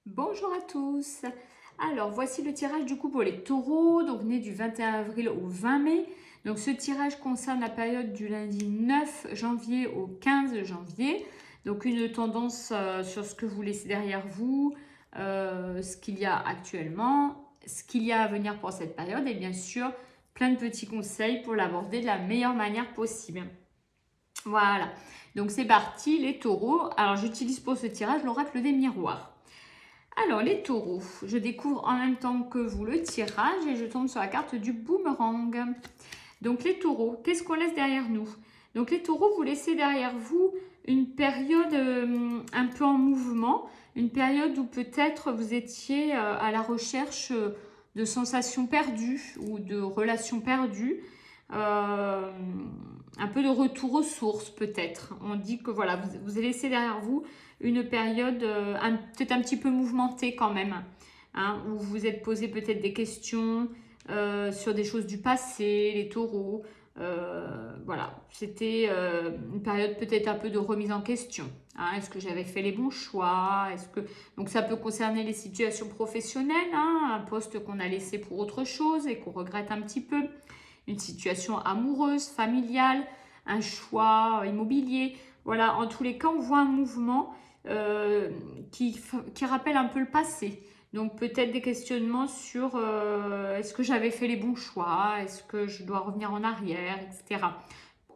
Bonjour à tous. Alors, voici le tirage du coup pour les taureaux, donc nés du 21 avril au 20 mai. Donc, ce tirage concerne la période du lundi 9 janvier au 15 janvier. Donc, une tendance sur ce que vous laissez derrière vous, ce qu'il y a actuellement, ce qu'il y a à venir pour cette période et bien sûr, plein de petits conseils pour l'aborder de la meilleure manière possible. Voilà. Donc, c'est parti, les taureaux. Alors, j'utilise pour ce tirage l'oracle des miroirs. Alors, les taureaux, je découvre en même temps que vous le tirage et je tombe sur la carte du boomerang. Donc, les taureaux, qu'est-ce qu'on laisse derrière nous? Donc, les taureaux, vous laissez derrière vous une période un peu en mouvement, une période où peut-être vous étiez à la recherche de sensations perdues ou de relations perdues. Euh, un peu de retour aux sources peut-être. On dit que voilà, vous avez laissé derrière vous une période peut-être un petit peu mouvementée quand même, hein, où vous vous êtes posé peut-être des questions sur des choses du passé, les taureaux. Voilà, c'était une période peut-être un peu de remise en question. Hein. Est-ce que j'avais fait les bons choix? Donc ça peut concerner les situations professionnelles, hein, un poste qu'on a laissé pour autre chose et qu'on regrette un petit peu, une situation amoureuse, familiale, un choix immobilier. Voilà, en tous les cas, on voit un mouvement qui rappelle un peu le passé. Donc peut-être des questionnements sur est-ce que j'avais fait les bons choix, est-ce que je dois revenir en arrière, etc.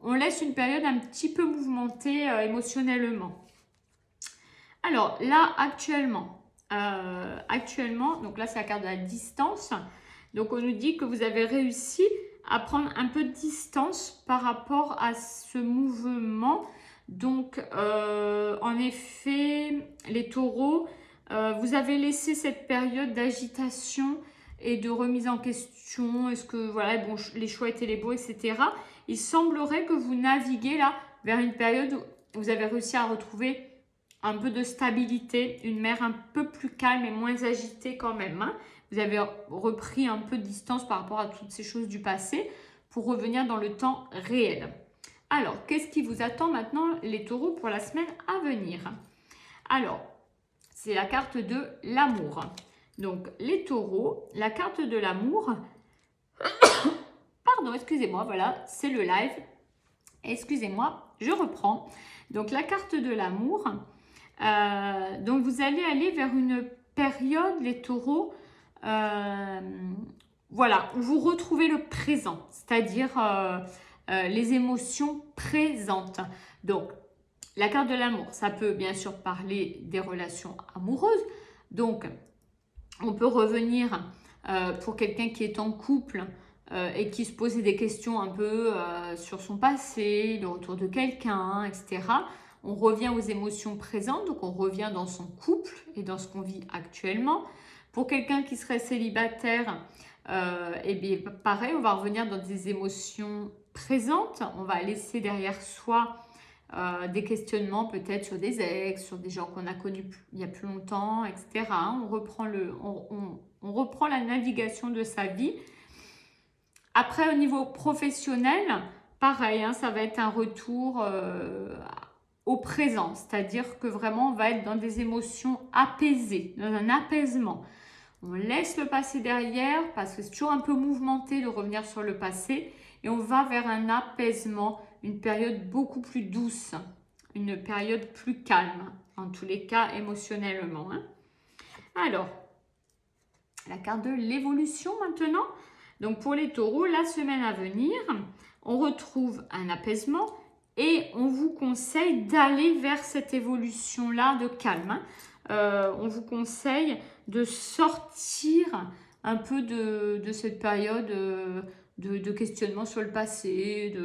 On laisse une période un petit peu mouvementée émotionnellement. Alors là, actuellement, donc là c'est la carte de la distance. Donc on nous dit que vous avez réussi à prendre un peu de distance par rapport à ce mouvement. Donc en effet, les taureaux, vous avez laissé cette période d'agitation et de remise en question. Est-ce que voilà, bon, les choix étaient les bons, etc. Il semblerait que vous naviguez là vers une période où vous avez réussi à retrouver un peu de stabilité, une mer un peu plus calme et moins agitée quand même. Hein. Vous avez repris un peu de distance par rapport à toutes ces choses du passé pour revenir dans le temps réel. Alors, qu'est-ce qui vous attend maintenant les taureaux pour la semaine à venir? Alors, c'est la carte de l'amour. Donc, les taureaux, la carte de l'amour, pardon, excusez-moi, voilà, c'est le live. Excusez-moi, je reprends. Donc, la carte de l'amour, donc vous allez aller vers une période, les taureaux, euh, voilà, où vous retrouvez le présent, c'est-à-dire les émotions présentes. Donc, la carte de l'amour, ça peut bien sûr parler des relations amoureuses. Donc, on peut revenir pour quelqu'un qui est en couple et qui se posait des questions un peu sur son passé, le retour de quelqu'un, etc. On revient aux émotions présentes, donc on revient dans son couple et dans ce qu'on vit actuellement. Pour quelqu'un qui serait célibataire, et bien pareil, on va revenir dans des émotions présentes. On va laisser derrière soi des questionnements peut-être sur des ex, sur des gens qu'on a connus il y a plus longtemps, etc. On reprend la navigation de sa vie. Après, au niveau professionnel, pareil, hein, ça va être un retour au présent, c'est-à-dire que vraiment on va être dans des émotions apaisées, dans un apaisement. On laisse le passé derrière parce que c'est toujours un peu mouvementé de revenir sur le passé et on va vers un apaisement, une période beaucoup plus douce, une période plus calme, en tous les cas émotionnellement. Hein. Alors, la carte de l'évolution maintenant. Donc pour les taureaux, la semaine à venir, on retrouve un apaisement et on vous conseille d'aller vers cette évolution-là de calme. Hein. On vous conseille de sortir un peu de cette période de questionnement sur le passé,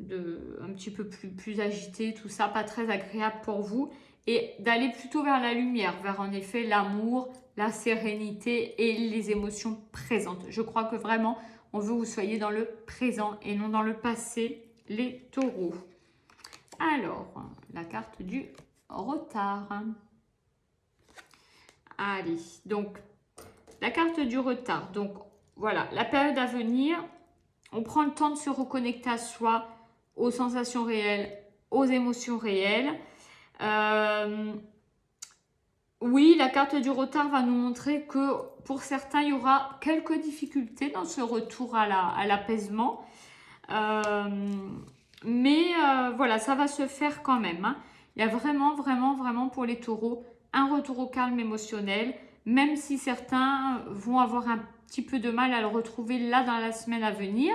un petit peu plus agité, tout ça, pas très agréable pour vous, et d'aller plutôt vers la lumière, vers en effet l'amour, la sérénité et les émotions présentes. Je crois que vraiment, on veut que vous soyez dans le présent et non dans le passé, les taureaux. Alors, la carte du retard. Allez, donc, la carte du retard. Donc, voilà, la période à venir, on prend le temps de se reconnecter à soi, aux sensations réelles, aux émotions réelles. Oui, la carte du retard va nous montrer que pour certains, il y aura quelques difficultés dans ce retour à l'apaisement. Voilà, ça va se faire quand même, hein. Il y a vraiment, vraiment, vraiment pour les taureaux, un retour au calme émotionnel, même si certains vont avoir un petit peu de mal à le retrouver là dans la semaine à venir.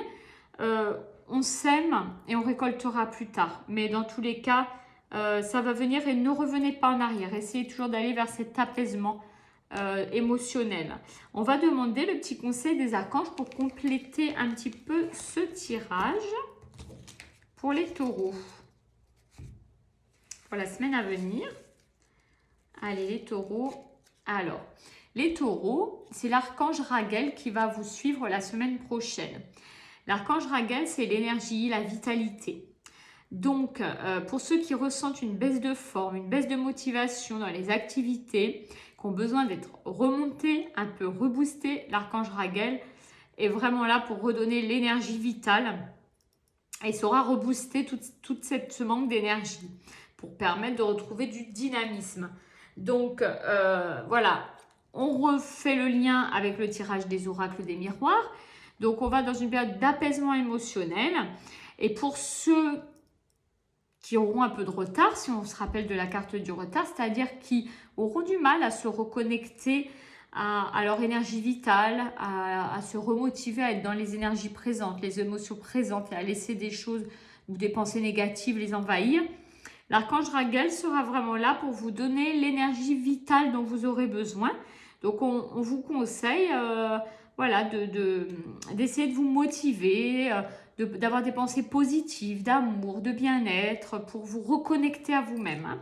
On sème et on récoltera plus tard. Mais dans tous les cas, ça va venir et ne revenez pas en arrière. Essayez toujours d'aller vers cet apaisement émotionnel. On va demander le petit conseil des archanges pour compléter un petit peu ce tirage pour les taureaux. Pour la semaine à venir. Allez, les taureaux. Alors, les taureaux, c'est l'archange Raguel qui va vous suivre la semaine prochaine. L'archange Raguel, c'est l'énergie, la vitalité. Donc, pour ceux qui ressentent une baisse de forme, une baisse de motivation dans les activités, qui ont besoin d'être remontés, un peu reboostés, l'archange Raguel est vraiment là pour redonner l'énergie vitale et saura rebooster ce manque d'énergie pour permettre de retrouver du dynamisme. Donc, voilà, on refait le lien avec le tirage des oracles des miroirs. Donc, on va dans une période d'apaisement émotionnel. Et pour ceux qui auront un peu de retard, si on se rappelle de la carte du retard, c'est-à-dire qui auront du mal à se reconnecter à leur énergie vitale, à se remotiver, à être dans les énergies présentes, les émotions présentes et à laisser des choses ou des pensées négatives les envahir. L'archange Raguel sera vraiment là pour vous donner l'énergie vitale dont vous aurez besoin. Donc, on vous conseille voilà, d'essayer de vous motiver, d'avoir des pensées positives, d'amour, de bien-être pour vous reconnecter à vous-même, hein.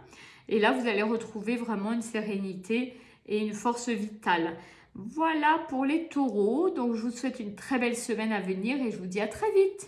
Et là, vous allez retrouver vraiment une sérénité et une force vitale. Voilà pour les taureaux. Donc, je vous souhaite une très belle semaine à venir et je vous dis à très vite.